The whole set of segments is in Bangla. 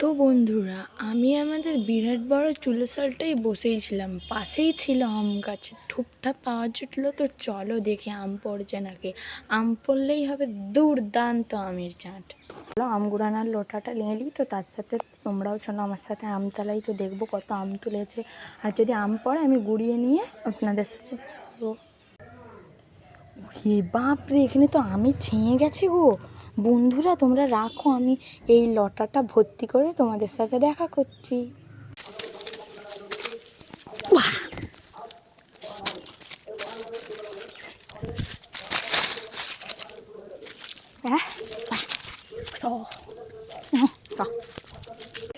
তো বন্ধুরা, আমি আমাদের বিরাট বড় চুলোশালটাই বসেই ছিলাম। পাশেই ছিল আম গাছ। ঠুপঠাপ আওয়াজ উঠলো, তো চলো দেখি আম পড়ছে নাকি। আম পড়লেই হবে দুর্দান্ত আমের চাট। চলো আম গুড়ানোর লোটাটা নিয়ে নিই, তো তার সাথে তোমরাও চলো আমার সাথে আমতলায়, তো দেখবো কত আম তুলেছে। আর যদি আম পড়ে আমি গুড়িয়ে নিয়ে আপনাদের সাথে দেখবো। হে বাপরে, এখানে তো আমি ছেঁয়ে গেছি গো। বন্ধুরা তোমরা রাখো, আমি এই লটাটা ভর্তি করে তোমাদের সাথে দেখা করছি।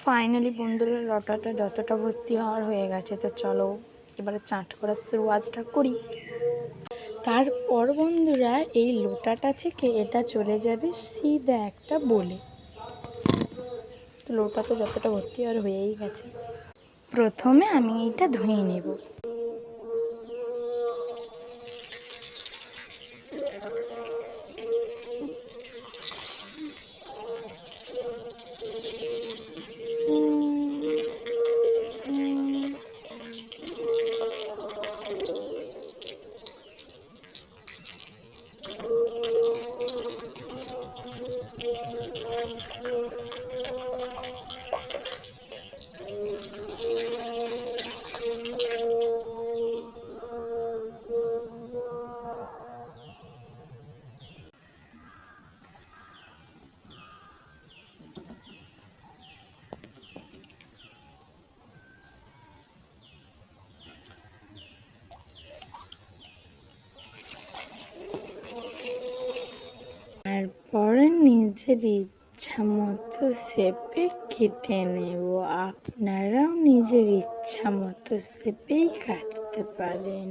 ফাইনালি বন্ধুরা লটাটা যতটা ভর্তি হওয়ার হয়ে গেছে, তো চলো এবারে চাট করার শুরুয়াতটা করি। তারপর বন্ধুরা এই লোটাটা থেকে এটা চলে যাবে সিধা একটা বলে। তো লোটা তো যতটা ভর্তি আর হয়েই গেছে। প্রথমে আমি এইটা ধুয়ে নেব। তারপরে নিজের ইচ্ছা মতো শেপে কেটে নেব। আপনারাও নিজের ইচ্ছা মতো শেপেই কাটতে পারেন।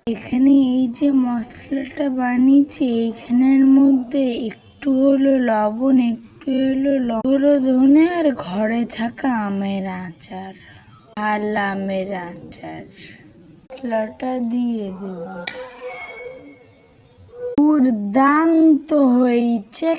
এখানে এই যে মশলাটা বানিয়েছি, এইখানের মধ্যে একটু হলো লবণ, একটু হলো ধনে, আর ঘরে থাকা আমের আচার, লাল আমের আচার। মশলাটা দিয়ে দেব। দুর্দান্ত হয়েছে